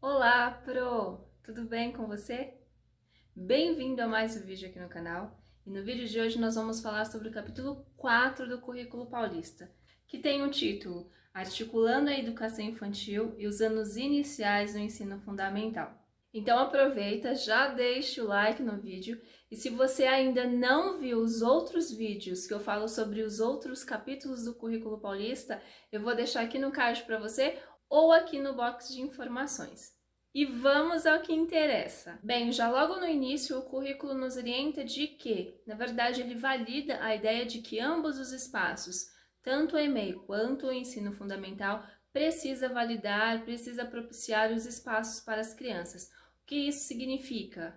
Olá, Pro! Tudo bem com você? Bem-vindo a mais um vídeo aqui no canal. E no vídeo de hoje nós vamos falar sobre o capítulo 4 do Currículo Paulista, que tem o título Articulando a Educação Infantil e os Anos Iniciais do Ensino Fundamental. Então aproveita, já deixa o like no vídeo e se você ainda não viu os outros vídeos que eu falo sobre os outros capítulos do Currículo Paulista, eu vou deixar aqui no card para você ou aqui no box de informações. E vamos ao que interessa. Bem, já logo no início o currículo nos orienta de que, na verdade, ele valida a ideia de que ambos os espaços, tanto o EMEI quanto o ensino fundamental, precisa validar, precisa propiciar os espaços para as crianças. O que isso significa?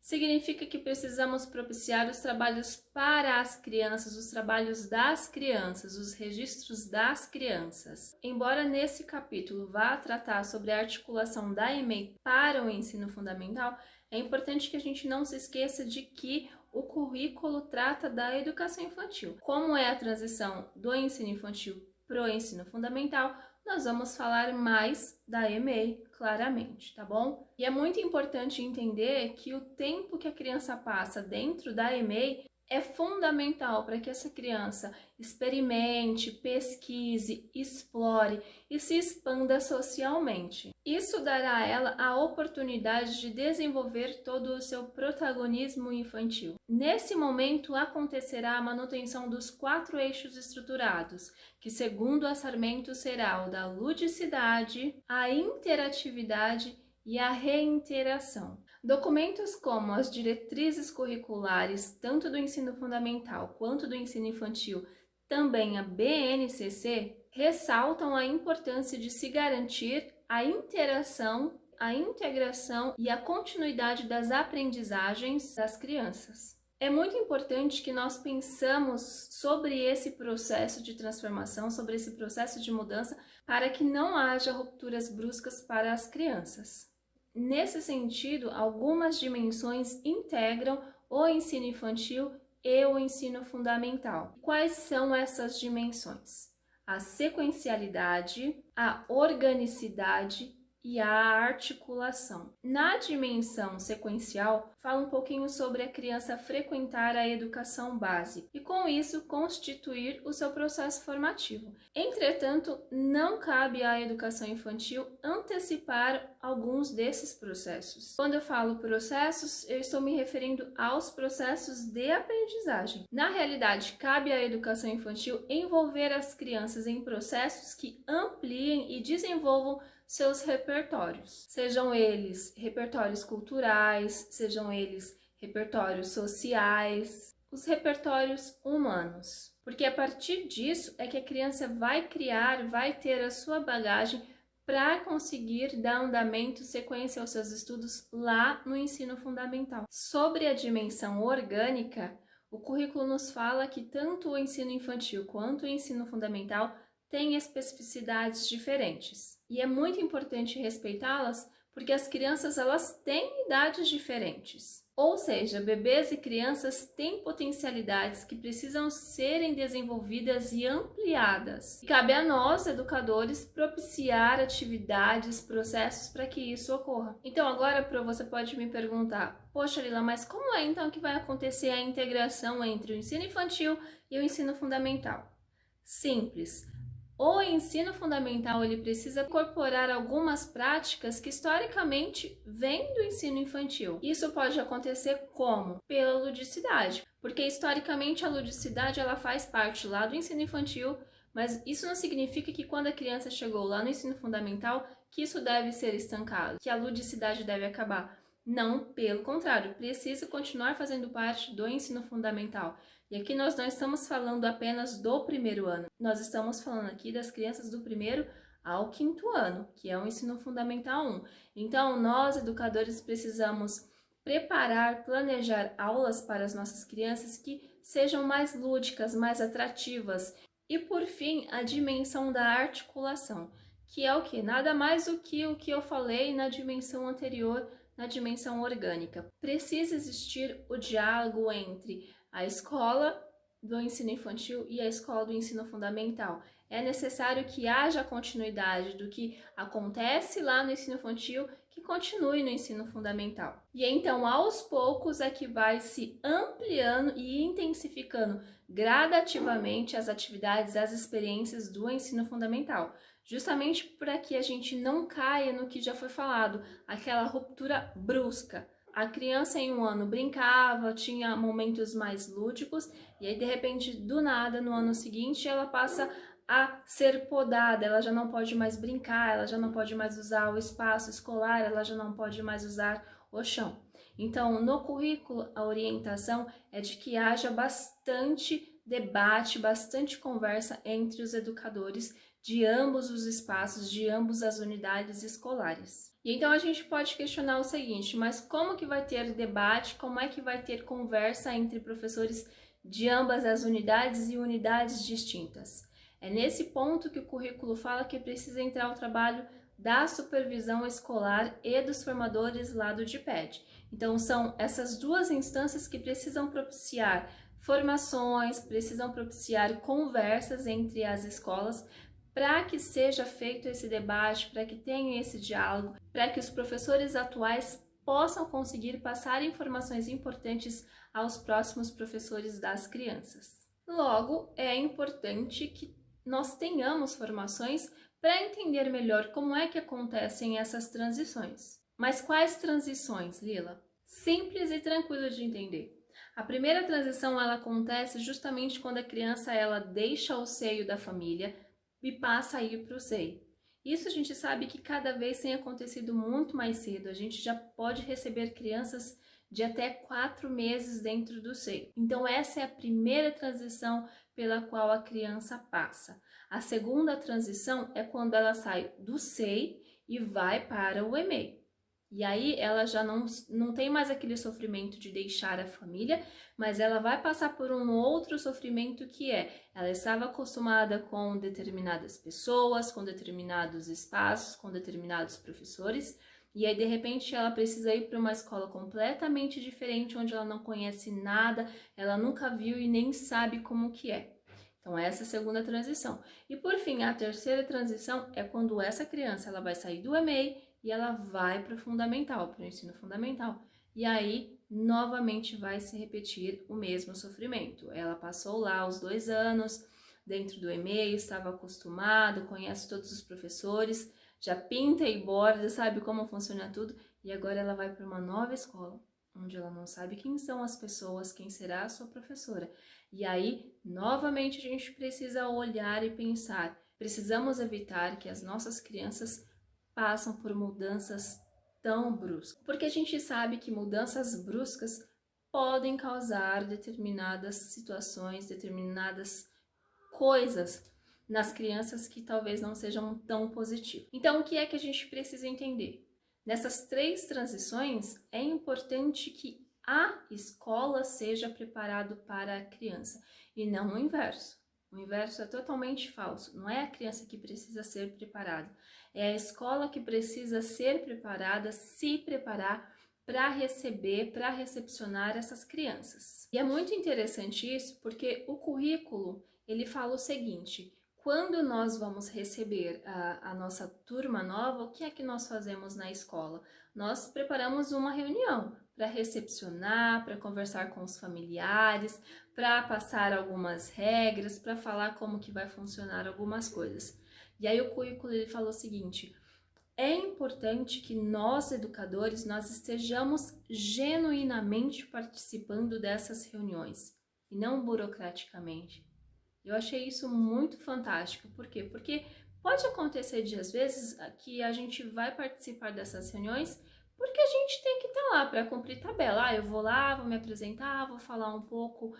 Significa que precisamos propiciar os trabalhos para as crianças, os trabalhos das crianças, os registros das crianças. Embora nesse capítulo vá tratar sobre a articulação da EMEI para o ensino fundamental, é importante que a gente não se esqueça de que o currículo trata da educação infantil. Como é a transição do ensino infantil para o ensino fundamental, nós vamos falar mais da EMEI, claramente, tá bom? E é muito importante entender que o tempo que a criança passa dentro da EMEI é fundamental para que essa criança experimente, pesquise, explore e se expanda socialmente. Isso dará a ela a oportunidade de desenvolver todo o seu protagonismo infantil. Nesse momento acontecerá a manutenção dos 4 eixos estruturados, que segundo a Sarmento será o da ludicidade, a interatividade e a reinteração. Documentos como as diretrizes curriculares, tanto do ensino fundamental quanto do ensino infantil, também a BNCC, ressaltam a importância de se garantir a interação, a integração e a continuidade das aprendizagens das crianças. É muito importante que nós pensamos sobre esse processo de transformação, sobre esse processo de mudança, para que não haja rupturas bruscas para as crianças. Nesse sentido, algumas dimensões integram o ensino infantil e o ensino fundamental. Quais são essas dimensões? A sequencialidade, a organicidade e a articulação. Na dimensão sequencial, fala um pouquinho sobre a criança frequentar a educação básica e, com isso, constituir o seu processo formativo. Entretanto, não cabe à educação infantil antecipar alguns desses processos. Quando eu falo processos, eu estou me referindo aos processos de aprendizagem. Na realidade, cabe à educação infantil envolver as crianças em processos que ampliem e desenvolvam seus repertórios, sejam eles repertórios culturais, sejam eles repertórios sociais, os repertórios humanos. Porque a partir disso é que a criança vai criar, vai ter a sua bagagem para conseguir dar andamento, sequência aos seus estudos lá no ensino fundamental. Sobre a dimensão orgânica, o currículo nos fala que tanto o ensino infantil quanto o ensino fundamental têm especificidades diferentes. E é muito importante respeitá-las porque as crianças elas têm idades diferentes. Ou seja, bebês e crianças têm potencialidades que precisam serem desenvolvidas e ampliadas. E cabe a nós, educadores, propiciar atividades, processos para que isso ocorra. Então agora, você pode me perguntar, poxa Lila, mas como é então que vai acontecer a integração entre o ensino infantil e o ensino fundamental? Simples. O ensino fundamental ele precisa incorporar algumas práticas que historicamente vêm do ensino infantil. Isso pode acontecer como? Pela ludicidade, porque historicamente a ludicidade ela faz parte lá do ensino infantil, mas isso não significa que quando a criança chegou lá no ensino fundamental que isso deve ser estancado, que a ludicidade deve acabar. Não, pelo contrário, precisa continuar fazendo parte do ensino fundamental. E aqui nós não estamos falando apenas do primeiro ano, nós estamos falando aqui das crianças do primeiro ao 5º ano, que é o ensino fundamental 1. Então, nós, educadores, precisamos preparar, planejar aulas para as nossas crianças que sejam mais lúdicas, mais atrativas. E, por fim, a dimensão da articulação, que é o que? Nada mais do que o que eu falei na dimensão anterior, na dimensão orgânica. Precisa existir o diálogo entre a escola do ensino infantil e a escola do ensino fundamental. é necessário que haja continuidade do que acontece lá no ensino infantil, que continue no ensino fundamental. E então, aos poucos, é que vai se ampliando e intensificando gradativamente as atividades, as experiências do ensino fundamental, justamente para que a gente não caia no que já foi falado, aquela ruptura brusca. A criança em um ano brincava, tinha momentos mais lúdicos, e aí de repente, do nada, no ano seguinte, ela passa a ser podada, ela já não pode mais brincar, ela já não pode mais usar o espaço escolar, ela já não pode mais usar o chão. Então, no currículo, a orientação é de que haja bastante debate, bastante conversa entre os educadores de ambos os espaços, de ambas as unidades escolares. E então a gente pode questionar o seguinte, mas como que vai ter debate, como é que vai ter conversa entre professores de ambas as unidades e unidades distintas? É nesse ponto que o currículo fala que precisa entrar o trabalho da supervisão escolar e dos formadores lá do DIPED. Então, são essas duas instâncias que precisam propiciar formações, precisam propiciar conversas entre as escolas para que seja feito esse debate, para que tenha esse diálogo, para que os professores atuais possam conseguir passar informações importantes aos próximos professores das crianças. Logo, é importante que nós tenhamos formações para entender melhor como é que acontecem essas transições. Mas quais transições, Lila? Simples e tranquilo de entender. A primeira transição ela acontece justamente quando a criança ela deixa o seio da família e passa a ir para o seio. Isso a gente sabe que cada vez tem acontecido muito mais cedo. A gente já pode receber crianças de até 4 meses dentro do seio. Então essa é a primeira transição pela qual a criança passa. A segunda transição é quando ela sai do SEI e vai para o EMEI. E aí ela já não tem mais aquele sofrimento de deixar a família, mas ela vai passar por um outro sofrimento que ela estava acostumada com determinadas pessoas, com determinados espaços, com determinados professores, e aí de repente ela precisa ir para uma escola completamente diferente, onde ela não conhece nada, ela nunca viu e nem sabe como que é. Então essa é a segunda transição. E por fim, a terceira transição é quando essa criança ela vai sair do EMEI e ela vai para o fundamental, para o ensino fundamental. E aí, novamente vai se repetir o mesmo sofrimento. Ela passou lá os 2 anos dentro do EMEI, estava acostumada, conhece todos os professores, já pinta e borda, sabe como funciona tudo, e agora ela vai para uma nova escola, onde ela não sabe quem são as pessoas, quem será a sua professora. E aí, novamente, a gente precisa olhar e pensar, precisamos evitar que as nossas crianças passam por mudanças tão bruscas, porque a gente sabe que mudanças bruscas podem causar determinadas situações, determinadas coisas nas crianças que talvez não sejam tão positivas. Então, o que é que a gente precisa entender? Nessas 3 transições, é importante que a escola seja preparado para a criança e não o inverso. O inverso é totalmente falso. Não é a criança que precisa ser preparada, é a escola que precisa ser preparada, se preparar para receber, para recepcionar essas crianças. E é muito interessante isso porque o currículo ele fala o seguinte: quando nós vamos receber a nossa turma nova, o que é que nós fazemos na escola? Nós preparamos uma reunião para recepcionar, para conversar com os familiares, para passar algumas regras, para falar como que vai funcionar algumas coisas. E aí o currículo ele falou o seguinte: é importante que nós, educadores, nós estejamos genuinamente participando dessas reuniões e não burocraticamente. Eu achei isso muito fantástico. Por quê? Porque pode acontecer às vezes que a gente vai participar dessas reuniões porque a gente tem que estar lá para cumprir tabela. Eu vou lá, vou me apresentar, vou falar um pouco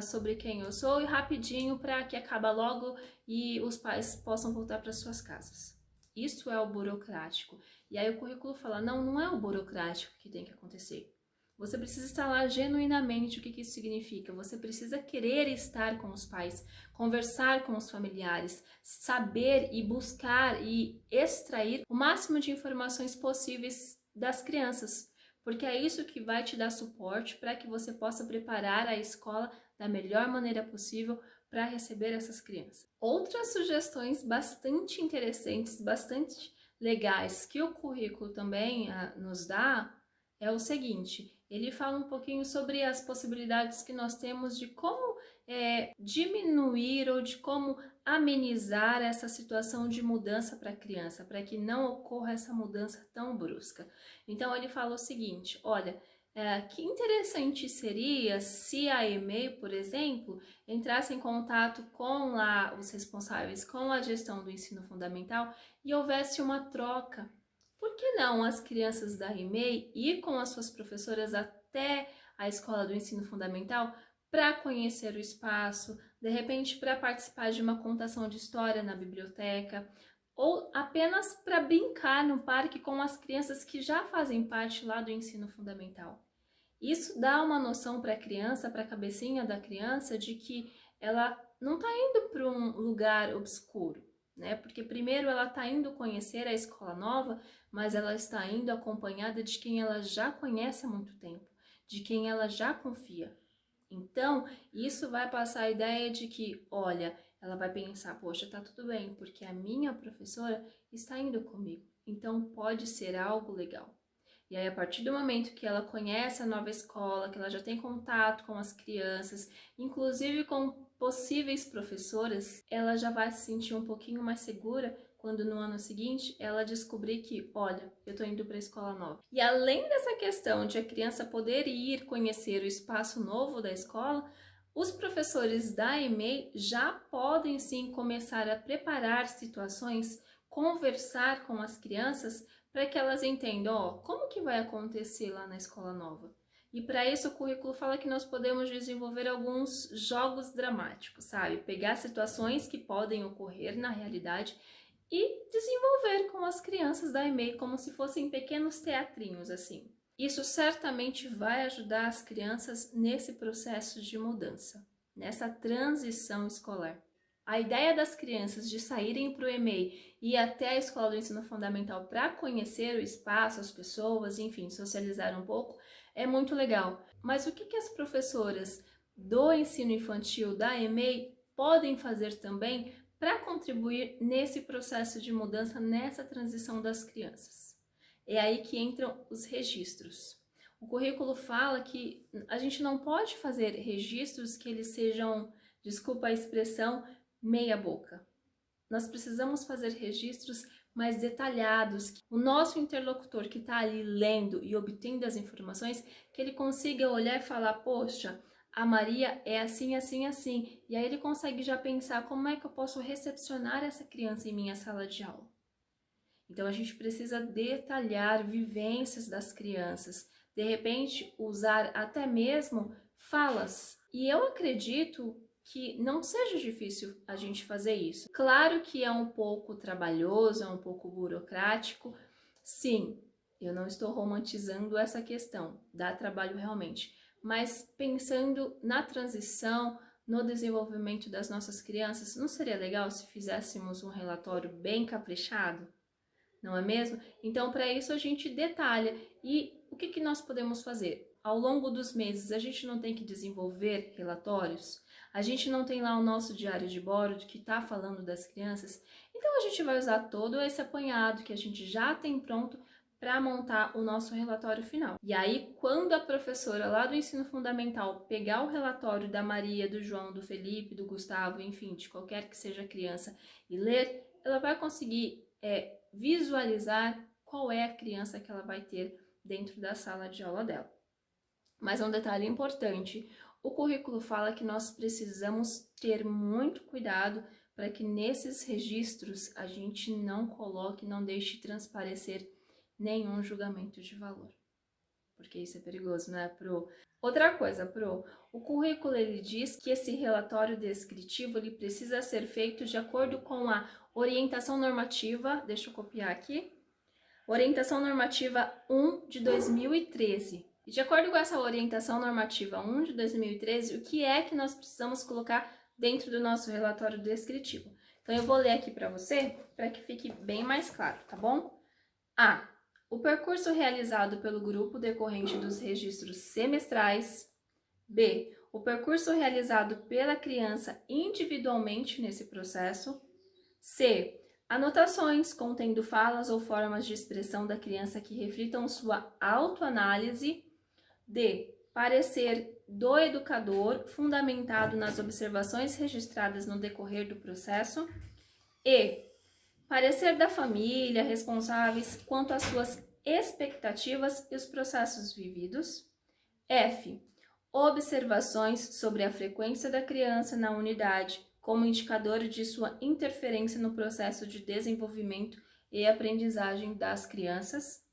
sobre quem eu sou e rapidinho para que acabe logo e os pais possam voltar para suas casas. Isso é o burocrático. E aí o currículo fala, não é o burocrático que tem que acontecer. Você precisa estar lá genuinamente. O que isso significa? Você precisa querer estar com os pais, conversar com os familiares, saber e buscar e extrair o máximo de informações possíveis das crianças, porque é isso que vai te dar suporte para que você possa preparar a escola da melhor maneira possível para receber essas crianças. Outras sugestões bastante interessantes, bastante legais que o currículo também nos dá é o seguinte: ele fala um pouquinho sobre as possibilidades que nós temos de como diminuir ou de como amenizar essa situação de mudança para a criança, para que não ocorra essa mudança tão brusca. Então ele fala o seguinte: olha, que interessante seria se a EMEI, por exemplo, entrasse em contato com os responsáveis com a gestão do ensino fundamental e houvesse uma troca. Por que não as crianças da EMEI ir com as suas professoras até a escola do ensino fundamental para conhecer o espaço, de repente para participar de uma contação de história na biblioteca, ou apenas para brincar no parque com as crianças que já fazem parte lá do ensino fundamental. Isso dá uma noção para a criança, para a cabecinha da criança, de que ela não está indo para um lugar obscuro, né? Porque primeiro ela está indo conhecer a escola nova, mas ela está indo acompanhada de quem ela já conhece há muito tempo, de quem ela já confia. Então, isso vai passar a ideia de que, olha, ela vai pensar, poxa, tá tudo bem, porque a minha professora está indo comigo, então pode ser algo legal. E aí, a partir do momento que ela conhece a nova escola, que ela já tem contato com as crianças, inclusive com possíveis professoras, ela já vai se sentir um pouquinho mais segura quando no ano seguinte ela descobrir que, olha, eu tô indo para a escola nova. E além dessa questão de a criança poder ir conhecer o espaço novo da escola, os professores da EMEI já podem sim começar a preparar situações, conversar com as crianças para que elas entendam, como que vai acontecer lá na escola nova. E para isso o currículo fala que nós podemos desenvolver alguns jogos dramáticos, sabe? Pegar situações que podem ocorrer na realidade e desenvolver com as crianças da EMEI como se fossem pequenos teatrinhos assim. Isso certamente vai ajudar as crianças nesse processo de mudança, nessa transição escolar. A ideia das crianças de saírem para o EMEI e ir até a escola do ensino fundamental para conhecer o espaço, as pessoas, enfim, socializar um pouco, é muito legal. Mas o que as professoras do ensino infantil da EMEI podem fazer também para contribuir nesse processo de mudança, nessa transição das crianças? É aí que entram os registros. O currículo fala que a gente não pode fazer registros que eles sejam, desculpa a expressão, meia boca. Nós precisamos fazer registros mais detalhados, que o nosso interlocutor que está ali lendo e obtendo as informações, que ele consiga olhar e falar, poxa, a Maria é assim, assim, assim. E aí ele consegue já pensar como é que eu posso recepcionar essa criança em minha sala de aula. Então a gente precisa detalhar vivências das crianças, de repente usar até mesmo falas. E eu acredito que não seja difícil a gente fazer isso. Claro que é um pouco trabalhoso, é um pouco burocrático. Sim, eu não estou romantizando essa questão, dá trabalho realmente. Mas pensando na transição, no desenvolvimento das nossas crianças, não seria legal se fizéssemos um relatório bem caprichado? Não é mesmo? Então, para isso a gente detalha. E o que nós podemos fazer? Ao longo dos meses, a gente não tem que desenvolver relatórios? A gente não tem lá o nosso diário de bordo que está falando das crianças? Então, a gente vai usar todo esse apanhado que a gente já tem pronto para montar o nosso relatório final. E aí, quando a professora lá do ensino fundamental pegar o relatório da Maria, do João, do Felipe, do Gustavo, enfim, de qualquer que seja a criança e ler, ela vai conseguir visualizar qual é a criança que ela vai ter dentro da sala de aula dela. Mas um detalhe importante, o currículo fala que nós precisamos ter muito cuidado para que nesses registros a gente não coloque, não deixe transparecer nenhum julgamento de valor. Porque isso é perigoso, né, Pro? Outra coisa, Pro, o currículo ele diz que esse relatório descritivo ele precisa ser feito de acordo com a orientação normativa, deixa eu copiar aqui, orientação normativa 1 de 2013. E de acordo com essa orientação normativa 1 de 2013, o que é que nós precisamos colocar dentro do nosso relatório descritivo? Então eu vou ler aqui para você, para que fique bem mais claro, tá bom? A. O percurso realizado pelo grupo decorrente dos registros semestrais. B. o percurso realizado pela criança individualmente nesse processo. C. Anotações contendo falas ou formas de expressão da criança que reflitam sua autoanálise. D. Parecer do educador fundamentado nas observações registradas no decorrer do processo. E. Parecer da família responsáveis quanto às suas expectativas e os processos vividos. F. Observações sobre a frequência da criança na unidade como indicador de sua interferência no processo de desenvolvimento e aprendizagem das crianças.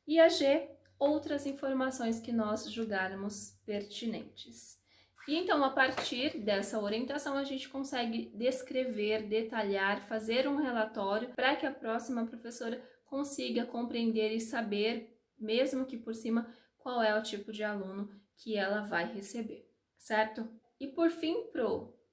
E a G. Outras informações que nós julgarmos pertinentes. E então, a partir dessa orientação, a gente consegue descrever, detalhar, fazer um relatório para que a próxima professora consiga compreender e saber, mesmo que por cima, qual é o tipo de aluno que ela vai receber, certo? E por fim,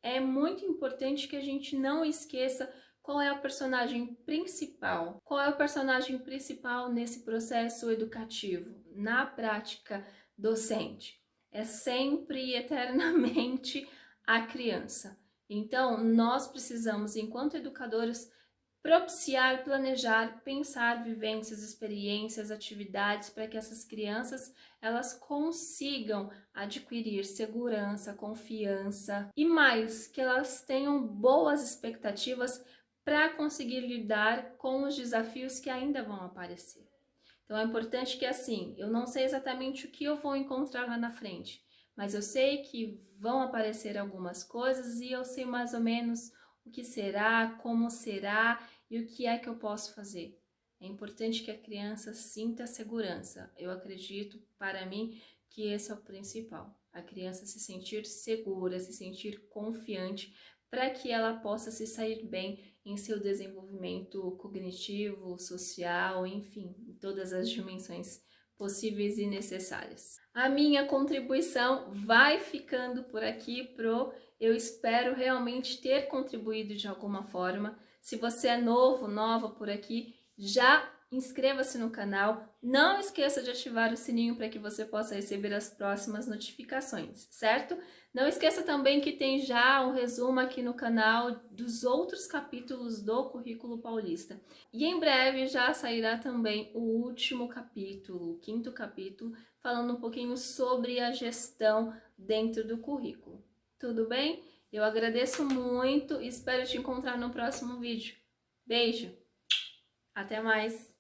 é muito importante que a gente não esqueça qual é o personagem principal. Qual é o personagem principal nesse processo educativo, na prática docente? É sempre e eternamente a criança. Então, nós precisamos, enquanto educadores, propiciar, planejar, pensar vivências, experiências, atividades para que essas crianças elas consigam adquirir segurança, confiança e mais, que elas tenham boas expectativas para conseguir lidar com os desafios que ainda vão aparecer. Então é importante que assim, eu não sei exatamente o que eu vou encontrar lá na frente, mas eu sei que vão aparecer algumas coisas e eu sei mais ou menos o que será, como será e o que é que eu posso fazer. É importante que a criança sinta segurança. Eu acredito, para mim, que esse é o principal. A criança se sentir segura, se sentir confiante, para que ela possa se sair bem em seu desenvolvimento cognitivo, social, enfim, em todas as dimensões possíveis e necessárias. A minha contribuição vai ficando por aqui, Eu espero realmente ter contribuído de alguma forma. Se você é novo, nova por aqui, já inscreva-se no canal. Não esqueça de ativar o sininho para que você possa receber as próximas notificações, certo? Não esqueça também que tem já um resumo aqui no canal dos outros capítulos do Currículo Paulista. E em breve já sairá também o último capítulo, o 5º capítulo, falando um pouquinho sobre a gestão dentro do currículo. Tudo bem? Eu agradeço muito e espero te encontrar no próximo vídeo. Beijo! Até mais!